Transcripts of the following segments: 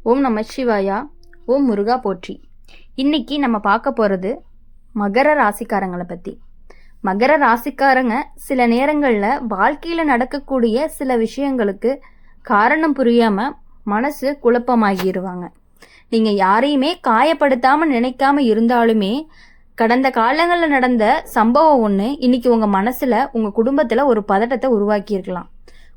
ஓம் நமச்சிவாயா. ஓம் முருகா போற்றி. இன்னைக்கு நம்ம பார்க்க போகிறது மகர ராசிக்காரங்களை பற்றி. மகர ராசிக்காரங்க சில நேரங்களில் வாழ்க்கையில் நடக்கக்கூடிய சில விஷயங்களுக்கு காரணம் புரியாமல் மனசு குழப்பமாகிடுவாங்க. நீங்கள் யாரையுமே காயப்படுத்தாமல் நினைக்காம இருந்தாலுமே கடந்த காலங்களில் நடந்த சம்பவம் ஒன்று இன்னைக்கு உங்கள் மனசில் உங்கள் குடும்பத்தில் ஒரு பதட்டத்தை உருவாக்கியிருக்கலாம்.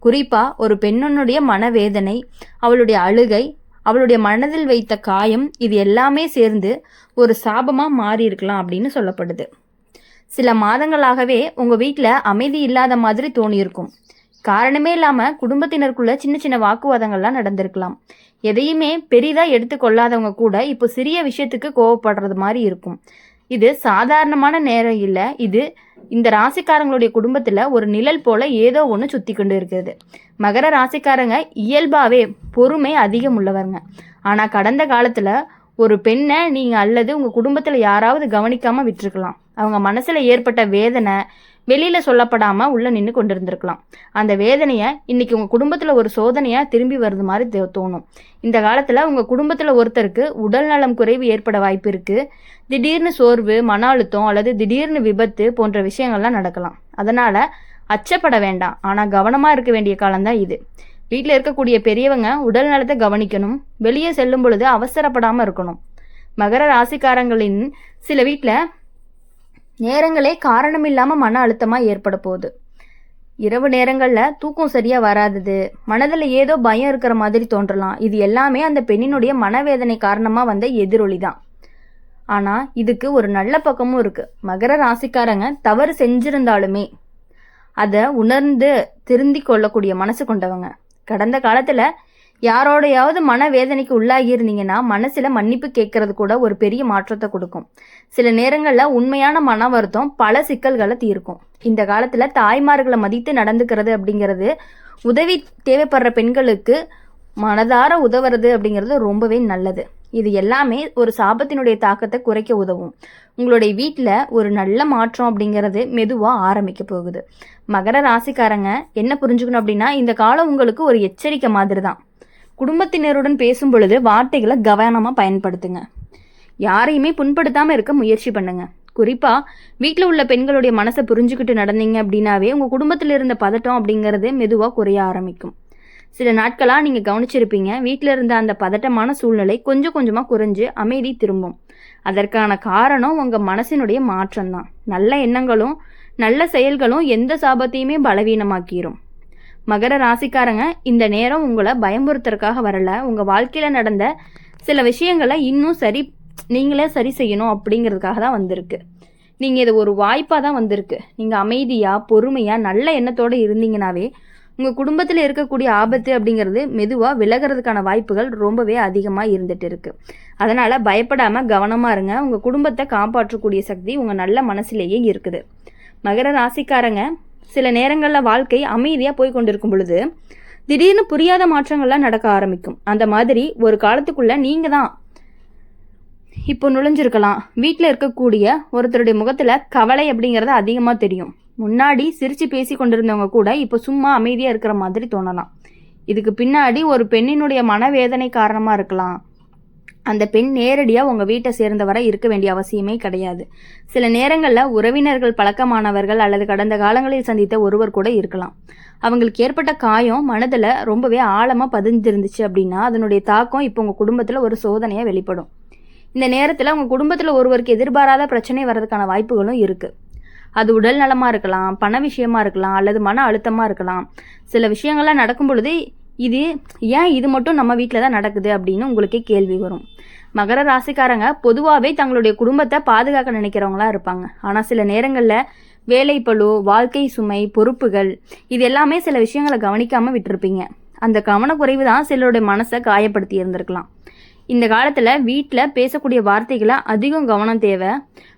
குறிப்பாக ஒரு பெண்ணுடைய மனவேதனை, அவளுடைய அழுகை, அவளுடைய மனதில் வைத்த காயம், இது எல்லாமே சேர்ந்து ஒரு சாபமாக மாறி இருக்கலாம் அப்படின்னு சொல்லப்படுது. சில மாதங்களாகவே உங்கள் வீட்டில் அமைதி இல்லாத மாதிரி தோணியிருக்கும். காரணமே இல்லாமல் குடும்பத்தினருக்குள்ள சின்ன சின்ன வாக்குவாதங்கள்லாம் நடந்திருக்கலாம். எதையுமே பெரிதாக எடுத்துக்கொள்ளாதவங்க கூட இப்போ சிறிய விஷயத்துக்கு கோவப்படுறது மாதிரி இருக்கும். இது சாதாரணமான நேரம் இல்லை. இது இந்த ராசிக்காரங்களுடைய குடும்பத்தில் ஒரு நிழல் போல ஏதோ ஒன்று சுற்றி கொண்டு இருக்கிறது. மகர ராசிக்காரங்க இயல்பாகவே பொறுமை அதிகம் உள்ளவங்க. ஆனால் கடந்த காலத்தில் ஒரு பெண்ணை நீங்கள் அல்லது உங்கள் குடும்பத்தில் யாராவது கவனிக்காமல் விட்டுருக்கலாம். அவங்க மனசில் ஏற்பட்ட வேதனை வெளியில் சொல்லப்படாமல் உள்ளே நின்று கொண்டு இருந்திருக்கலாம். அந்த வேதனையை இன்னைக்கு உங்கள் குடும்பத்தில் ஒரு சோதனையாக திரும்பி வருது மாதிரி தோணும். இந்த காலத்தில் உங்கள் குடும்பத்தில் ஒருத்தருக்கு உடல் நலம் குறைவு ஏற்பட வாய்ப்பு இருக்குது. திடீர்னு சோர்வு, மன அழுத்தம் அல்லது திடீர்னு விபத்து போன்ற விஷயங்கள்லாம் நடக்கலாம். அதனால் அச்சப்பட வேண்டாம். ஆனால் கவனமாக இருக்க வேண்டிய காலம்தான் இது. வீட்டில் இருக்கக்கூடிய பெரியவங்க உடல் நலத்தை கவனிக்கணும். வெளியே செல்லும் பொழுது அவசரப்படாமல் இருக்கணும். மகர ராசிக்காரங்களின் சில வீட்டில் நேரங்களே காரணம் இல்லாமல் மன அழுத்தமாக ஏற்பட போகுது. இரவு நேரங்களில் தூக்கம் சரியாக வராதது, மனதில் ஏதோ பயம் இருக்கிற மாதிரி தோன்றலாம். இது எல்லாமே அந்த பெண்ணினுடைய மனவேதனை காரணமாக வந்த எதிரொலி தான். ஆனால் இதுக்கு ஒரு நல்ல பக்கமும் இருக்குது. மகர ராசிக்காரங்க தவறு செஞ்சிருந்தாலுமே அதை உணர்ந்து திருந்தி கொள்ளக்கூடிய மனசு கொண்டவங்க. கடந்த காலத்தில் யாரோடையாவது மனவேதனைக்கு உள்ளாகி இருந்தீங்கன்னா மனசில் மன்னிப்பு கேட்கறது கூட ஒரு பெரிய மாற்றத்தை கொடுக்கும். சில நேரங்களில் உண்மையான மன வருத்தம் பல சிக்கல்களை தீர்க்கும். இந்த காலத்தில் தாய்மார்களை மதித்து நடந்துக்கிறது அப்படிங்கிறது, உதவி தேவைப்படுற பெண்களுக்கு மனதார உதவுறது அப்படிங்கிறது ரொம்பவே நல்லது. இது எல்லாமே ஒரு சாபத்தினுடைய தாக்கத்தை குறைக்க உதவும். உங்களுடைய வீட்டில் ஒரு நல்ல மாற்றம் அப்படிங்கிறது மெதுவாக ஆரம்பிக்க போகுது. மகர ராசிக்காரங்க என்ன புரிஞ்சுக்கணும் அப்படின்னா, இந்த காலம் உங்களுக்கு ஒரு எச்சரிக்கை மாதிரி தான். குடும்பத்தினருடன் பேசும் பொழுது வார்த்தைகளை கவனமாக பயன்படுத்துங்க. யாரையுமே புண்படுத்தாமல் இருக்க முயற்சி பண்ணுங்க. குறிப்பாக வீட்டில் உள்ள பெண்களுடைய மனசை புரிஞ்சுக்கிட்டு நடந்தீங்க அப்படின்னாவே உங்கள் குடும்பத்தில் இருந்த பதட்டம் அப்படிங்கிறது மெதுவாக குறைய ஆரம்பிக்கும். சில நாட்களாக நீங்கள் கவனிச்சிருப்பீங்க, வீட்டில் இருந்த அந்த பதட்டமான சூழ்நிலை கொஞ்சம் கொஞ்சமாக குறைஞ்சு அமைதி திரும்பும். அதற்கான காரணம் உங்கள் மனசினுடைய மாற்றம்தான். நல்ல எண்ணங்களும் நல்ல செயல்களும் எந்த சாபத்தையுமே பலவீனமாக்கிரும். மகர ராசிக்காரங்க இந்த நேரம் உங்களை பயமுறுத்துறதுக்காக வரல. உங்கள் வாழ்க்கையில் நடந்த சில விஷயங்களை இன்னும் நீங்களே சரி செய்யணும் அப்படிங்கிறதுக்காக தான் வந்திருக்கு. நீங்கள் இது ஒரு வாய்ப்பாக தான் வந்திருக்கு. நீங்கள் அமைதியாக பொறுமையாக நல்ல எண்ணத்தோடு இருந்தீங்கன்னாவே உங்கள் குடும்பத்தில் இருக்கக்கூடிய ஆபத்து அப்படிங்கிறது மெதுவாக விலகிறதுக்கான வாய்ப்புகள் ரொம்பவே அதிகமாக இருந்துட்டு இருக்கு. அதனால் பயப்படாமல் கவனமாக இருங்க. உங்கள் குடும்பத்தை காப்பாற்றக்கூடிய சக்தி உங்கள் நல்ல மனசுலேயே இருக்குது. மகர ராசிக்காரங்க சில நேரங்களில் வாழ்க்கை அமைதியாக போய் கொண்டிருக்கும் பொழுது திடீர்னு புரியாத மாற்றங்கள்லாம் நடக்க ஆரம்பிக்கும். அந்த மாதிரி ஒரு காலத்துக்குள்ளே நீங்கள் தான் இப்போ நுழைஞ்சிருக்கலாம். வீட்டில் இருக்கக்கூடிய ஒருத்தருடைய முகத்தில் கவலை அப்படிங்கிறது அதிகமாக தெரியும். முன்னாடி சிரித்து பேசி கொண்டிருந்தவங்க கூட இப்போ சும்மா அமைதியாக இருக்கிற மாதிரி தோணலாம். இதுக்கு பின்னாடி ஒரு பெண்ணினுடைய மனவேதனை காரணமாக இருக்கலாம். அந்த பெண் நேரடியாக உங்கள் வீட்டை சேர்ந்தவரை இருக்க வேண்டிய அவசியமே கிடையாது. சில நேரங்களில் உறவினர்கள், பழக்கமானவர்கள் அல்லது கடந்த காலங்களில் சந்தித்த ஒருவர் கூட இருக்கலாம். அவங்களுக்கு ஏற்பட்ட காயம் மனதில் ரொம்பவே ஆழமாக பதிஞ்சிருந்துச்சு அப்படின்னா அதனுடைய தாக்கம் இப்போ உங்கள் குடும்பத்தில் ஒரு சோதனையாக வெளிப்படும். இந்த நேரத்தில் உங்கள் குடும்பத்தில் ஒருவருக்கு எதிர்பாராத பிரச்சனை வர்றதுக்கான வாய்ப்புகளும் இருக்குது. அது உடல் நலமாக இருக்கலாம், பண விஷயமா இருக்கலாம், அல்லது மன அழுத்தமாக இருக்கலாம். சில விஷயங்கள்லாம் நடக்கும் பொழுது இது மட்டும் நம்ம வீட்டில் தான் நடக்குது அப்படின்னு உங்களுக்கே கேள்வி வரும். மகர ராசிக்காரங்க பொதுவாகவே தங்களுடைய குடும்பத்தை பாதுகாக்க நினைக்கிறவங்களா இருப்பாங்க. ஆனால் சில நேரங்களில் வேலைப்பளு, வாழ்க்கை சுமை, பொறுப்புகள், இது எல்லாமே சில விஷயங்களை கவனிக்காமல் விட்டுருப்பீங்க. அந்த கவனக்குறைவு தான் சிலருடைய மனசை காயப்படுத்தி இருந்திருக்கலாம். இந்த காலத்தில் வீட்டில் பேசக்கூடிய வார்த்தைகளை அதிகம் கவனம் தேவை.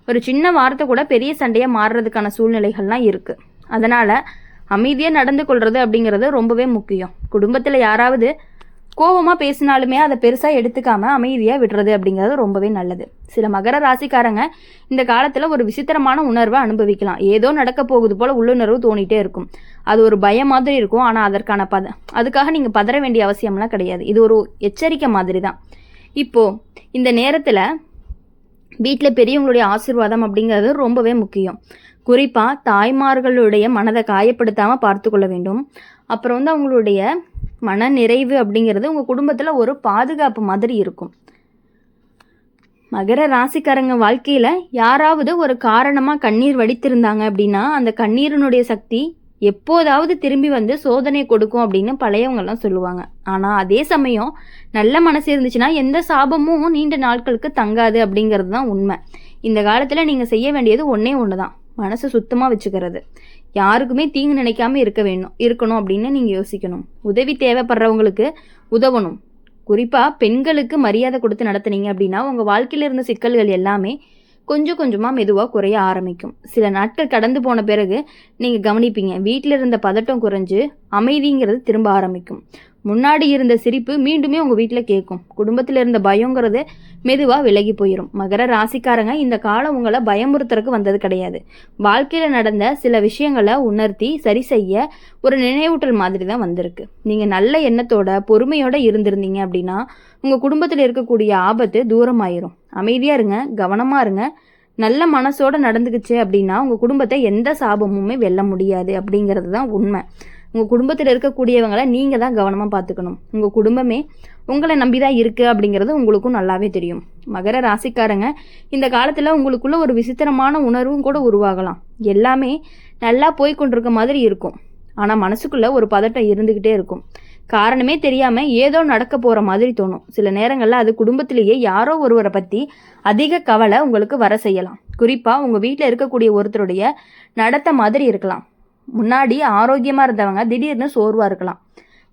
ஒரு சின்ன வார்த்தை கூட பெரிய சண்டையாக மாறுறதுக்கான சூழ்நிலைகள்லாம் இருக்குது. அதனால் அமைதியாக நடந்து கொள்வது அப்படிங்கிறது ரொம்பவே முக்கியம். குடும்பத்தில் யாராவது கோபமாக பேசினாலுமே அதை பெருசாக எடுத்துக்காமல் அமைதியாக விடுறது அப்படிங்கிறது ரொம்பவே நல்லது. சில மகர ராசிக்காரங்க இந்த காலத்தில் ஒரு விசித்திரமான உணர்வை அனுபவிக்கலாம். ஏதோ நடக்க போகுது போல் உள்ளுணர்வு தோணிகிட்டே இருக்கும். அது ஒரு பயம் மாதிரி இருக்கும். ஆனால் அதற்கான அதுக்காக நீங்கள் பதற வேண்டிய அவசியம்லாம் கிடையாது. இது ஒரு எச்சரிக்கை மாதிரி தான். இப்போது இந்த நேரத்தில் வீட்டில் பெரியவங்களுடைய ஆசீர்வாதம் அப்படிங்கிறது ரொம்பவே முக்கியம். குறிப்பாக தாய்மார்களுடைய மனதை காயப்படுத்தாமல் பார்த்து கொள்ள வேண்டும். அப்புறம் அவங்களுடைய மன நிறைவு அப்படிங்கிறது உங்கள் குடும்பத்தில் ஒரு பாதுகாப்பு மாதிரி இருக்கும். மகர ராசிக்காரங்க வாழ்க்கையில் யாராவது ஒரு காரணமாக கண்ணீர் வடித்திருந்தாங்க அப்படின்னா அந்த கண்ணீரினுடைய சக்தி எப்போதாவது திரும்பி வந்து சோதனை கொடுக்கும் அப்படின்னு பழையவங்கெல்லாம் சொல்லுவாங்க. ஆனால் அதே சமயம் நல்ல மனசு இருந்துச்சுன்னா எந்த சாபமும் நீண்ட நாட்களுக்கு தங்காது அப்படிங்கிறது தான் உண்மை. இந்த காலத்தில் நீங்கள் செய்ய வேண்டியது ஒன்றே ஒன்று தான், மனசை சுத்தமாக வச்சுக்கிறது. யாருக்குமே தீங்கு நினைக்காம இருக்கணும் அப்படின்னு நீங்கள் யோசிக்கணும். உதவி தேவைப்படுறவங்களுக்கு உதவணும். குறிப்பாக பெண்களுக்கு மரியாதை கொடுத்து நடத்துனீங்க அப்படின்னா உங்கள் வாழ்க்கையில் இருந்த சிக்கல்கள் எல்லாமே கொஞ்சம் கொஞ்சமாக மெதுவாக குறைய ஆரம்பிக்கும். சில நாட்கள் கடந்து போன பிறகு நீங்கள் கவனிப்பீங்க, வீட்டில் இருந்த பதட்டம் குறைஞ்சு அமைதிங்கிறது திரும்ப ஆரம்பிக்கும். முன்னாடி இருந்த சிரிப்பு மீண்டுமே உங்கள் வீட்டில் கேட்கும். குடும்பத்தில் இருந்த பயங்கிறது மெதுவாக விலகி போயிடும். மகர ராசிக்காரங்க இந்த காலம் உங்களை பயமுறுத்துறதுக்கு வந்தது கிடையாது. வாழ்க்கையில் நடந்த சில விஷயங்களை உணர்த்தி சரி செய்ய ஒரு நினைவூட்டல் மாதிரி தான் வந்திருக்கு. நீங்கள் நல்ல எண்ணத்தோட பொறுமையோடு இருந்திருந்தீங்க அப்படின்னா உங்கள் குடும்பத்தில் இருக்கக்கூடிய ஆபத்து தூரமாயிரும். அமைதியாக இருங்க, கவனமாக இருங்க. நல்ல மனசோடு நடந்துக்குச்சு அப்படின்னா உங்கள் குடும்பத்தை எந்த சாபமுமே வெல்ல முடியாது அப்படிங்கிறது தான் உண்மை. உங்கள் குடும்பத்தில் இருக்கக்கூடியவங்களை நீங்கள் தான் கவனமாக பார்த்துக்கணும். உங்கள் குடும்பமே உங்களை நம்பி தான் இருக்குது அப்படிங்கிறது உங்களுக்கும் நல்லாவே தெரியும். மகர ராசிக்காரங்க இந்த காலத்தில் உங்களுக்குள்ள ஒரு விசித்திரமான உணர்வும் கூட உருவாகலாம். எல்லாமே நல்லா போய் கொண்டிருக்க மாதிரி இருக்கும். ஆனால் மனசுக்குள்ளே ஒரு பதட்டம் இருந்துக்கிட்டே இருக்கும். காரணமே தெரியாமல் ஏதோ நடக்க போகிற மாதிரி தோணும். சில நேரங்களில் அது குடும்பத்திலேயே யாரோ ஒருவரை பற்றி அதிக கவலை உங்களுக்கு வர செய்யலாம். குறிப்பாக உங்கள் வீட்டில் இருக்கக்கூடிய ஒருத்தருடைய நடத்த மாதிரி இருக்கலாம். முன்னாடி ஆரோக்கியமாக இருந்தவங்க திடீர்னு சோர்வாக இருக்கலாம்.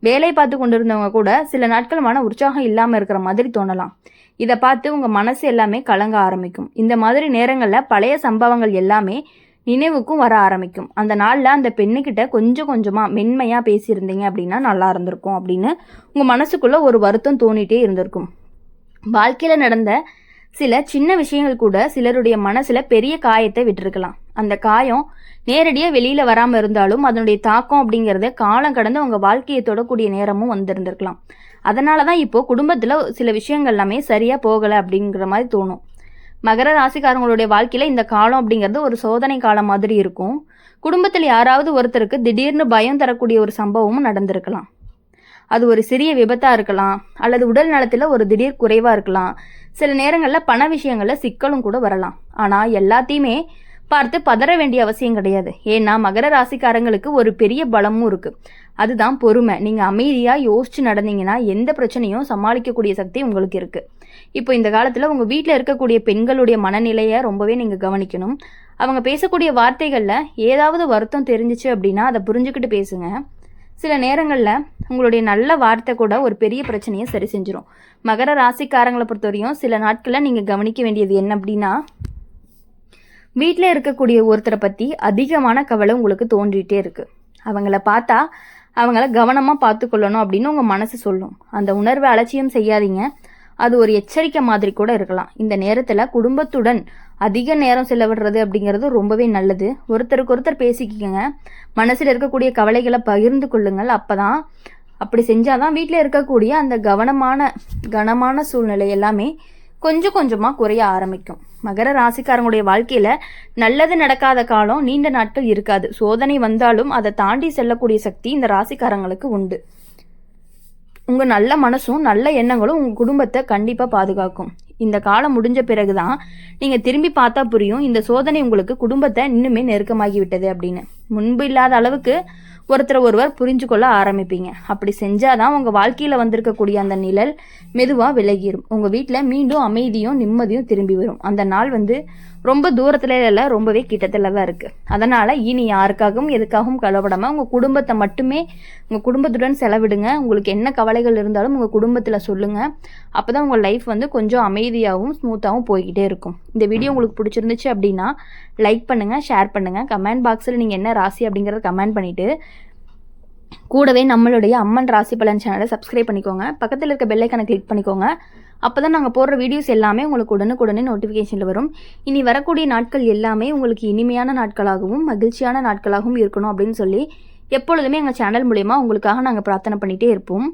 வேலை பார்த்து கொண்டு இருந்தவங்க கூட சில நாட்கள் மன உற்சாகம் இல்லாமல் இருக்கிற மாதிரி தோணலாம். இதை பார்த்து உங்கள் மனசு எல்லாமே கலங்க ஆரம்பிக்கும். இந்த மாதிரி நேரங்களில் பழைய சம்பவங்கள் எல்லாமே நினைவுக்கும் வர ஆரம்பிக்கும். அந்த நாளில் அந்த பெண்ணுக்கிட்ட கொஞ்சம் கொஞ்சமாக மென்மையாக பேசியிருந்தீங்க அப்படின்னா நல்லா இருந்திருக்கும் அப்படின்னு உங்கள் மனசுக்குள்ளே ஒரு வருத்தம் தோணிகிட்டே இருந்திருக்கும். வாழ்க்கையில் நடந்த சில சின்ன விஷயங்கள் கூட சிலருடைய மனசில் பெரிய காயத்தை விட்டுருக்கலாம். அந்த காயம் நேரடியாக வெளியில் வராமல் இருந்தாலும் அதனுடைய தாக்கம் அப்படிங்கிறத காலம் கடந்து உங்கள் வாழ்க்கையை தொடக்கூடிய நேரமும் வந்திருந்திருக்கலாம். அதனால தான் இப்போது குடும்பத்தில் சில விஷயங்கள் எல்லாமே சரியாக போகலை அப்படிங்கிற மாதிரி தோணும். மகர ராசிக்காரங்களுடைய வாழ்க்கையில் இந்த காலம் அப்படிங்கிறது ஒரு சோதனை காலம் மாதிரி இருக்கும். குடும்பத்தில் யாராவது ஒருத்தருக்கு திடீர்னு பயம் தரக்கூடிய ஒரு சம்பவமும் நடந்திருக்கலாம். அது ஒரு சிறிய விபத்தாக இருக்கலாம், அல்லது உடல் நலத்தில் ஒரு திடீர் குறைவாக இருக்கலாம். சில நேரங்களில் பண விஷயங்களில் சிக்கலும் கூட வரலாம். ஆனால் எல்லாத்தையுமே பார்த்து பதற வேண்டிய அவசியம் கிடையாது. ஏன்னா மகர ராசிக்காரங்களுக்கு ஒரு பெரிய பலமும் இருக்குது. அதுதான் பொறுமை. நீங்கள் அமைதியாக யோசிச்சு நடந்தீங்கன்னா எந்த பிரச்சனையும் சமாளிக்கக்கூடிய சக்தி உங்களுக்கு இருக்குது. இப்போ இந்த காலத்தில் உங்கள் வீட்டில் இருக்கக்கூடிய பெண்களுடைய மனநிலையை ரொம்பவே நீங்கள் கவனிக்கணும். அவங்க பேசக்கூடிய வார்த்தைகளில் ஏதாவது வருத்தம் தெரிஞ்சிச்சு அப்படின்னா அதை புரிஞ்சுக்கிட்டு பேசுங்க. சில நேரங்களில் உங்களுடைய நல்ல வார்த்தை கூட ஒரு பெரிய பிரச்சனையை சரி செஞ்சிடும். மகர ராசிக்காரங்களை பொறுத்தவரையும் சில நாட்களில் நீங்கள் கவனிக்க வேண்டியது என்ன அப்படின்னா, வீட்டில் இருக்கக்கூடிய ஒருத்தரை பற்றி அதிகமான கவலை உங்களுக்கு தோன்றிகிட்டே இருக்குது. அவங்கள பார்த்தா அவங்கள கவனமாக பார்த்துக்கொள்ளணும் அப்படின்னு உங்கள் மனசு சொல்லும். அந்த உணர்வை அலட்சியம் செய்யாதீங்க. அது ஒரு எச்சரிக்கை மாதிரி கூட இருக்கலாம். இந்த நேரத்தில் குடும்பத்துடன் அதிக நேரம் செலவிடுறது அப்படிங்கிறது ரொம்பவே நல்லது. ஒருத்தருக்கு ஒருத்தர் பேசிக்கங்க. மனசில் இருக்கக்கூடிய கவலைகளை பகிர்ந்து கொள்ளுங்கள். அப்படி செஞ்சாதான் வீட்டில் இருக்கக்கூடிய அந்த கனமான சூழ்நிலை எல்லாமே கொஞ்சம் கொஞ்சமாக குறைய ஆரம்பிக்கும். மகர ராசிக்காரங்களுடைய வாழ்க்கையில் நல்லது நடக்காத காலம் நீண்ட நாட்கள் இருக்காது. சோதனை வந்தாலும் அதை தாண்டி செல்லக்கூடிய சக்தி இந்த ராசிக்காரங்களுக்கு உண்டு. உங்கள் நல்ல மனசும் நல்ல எண்ணங்களும் உங்கள் குடும்பத்தை கண்டிப்பாக பாதுகாக்கும். இந்த காலம் முடிஞ்ச பிறகு தான் நீங்கள் திரும்பி பார்த்தா புரியும் இந்த சோதனை உங்களுக்கு குடும்பத்தை இன்னுமே நெருக்கமாகி விட்டது அப்படின்னு. முன்பு இல்லாத அளவுக்கு ஒருவர் புரிஞ்சு கொள்ள ஆரம்பிப்பீங்க. அப்படி செஞ்சாதான் உங்கள் வாழ்க்கையில் வந்திருக்கக்கூடிய அந்த நிழல் மெதுவாக விலகிடும். உங்கள் வீட்டில் மீண்டும் அமைதியும் நிம்மதியும் திரும்பி வரும். அந்த நாள் ரொம்ப தூரத்துல இல்லை, ரொம்பவே கிட்டத்தில் தான் இருக்குது. அதனால் இனி யாருக்காகவும் எதுக்காகவும் கவலைப்படாமல் உங்கள் குடும்பத்தை மட்டுமே உங்கள் குடும்பத்துடன் செலவிடுங்க. உங்களுக்கு என்ன கவலைகள் இருந்தாலும் உங்கள் குடும்பத்தில் சொல்லுங்கள். அப்போ தான் உங்கள் லைஃப் கொஞ்சம் அமைதியாகவும் ஸ்மூத்தாகவும் போய்கிட்டே இருக்கும். இந்த வீடியோ உங்களுக்கு பிடிச்சிருந்துச்சு அப்படின்னா லைக் பண்ணுங்கள், ஷேர் பண்ணுங்கள். கமெண்ட் பாக்ஸில் நீங்கள் என்ன ராசி அப்படிங்கிறத கமெண்ட் பண்ணிவிட்டு கூடவே நம்மளுடைய அம்மன் ராசி பலன் சேனலை சப்ஸ்கிரைப் பண்ணிக்கோங்க. பக்கத்தில் இருக்க பெல் ஐக்கானை கிளிக் பண்ணிக்கோங்க. அப்போ தான் நாங்கள் போடுற வீடியோஸ் எல்லாமே உங்களுக்கு உடனுக்குடனே நோட்டிஃபிகேஷனில் வரும். இனி வரக்கூடிய நாட்கள் எல்லாமே உங்களுக்கு இனிமையான நாட்களாகவும் மகிழ்ச்சியான நாட்களாகவும் இருக்கணும் அப்படின்னு சொல்லி எப்பொழுதுமே எங்கள் சேனல் மூலயமா உங்களுக்காக நாங்கள் பிரார்த்தனை பண்ணிகிட்டே இருப்போம்.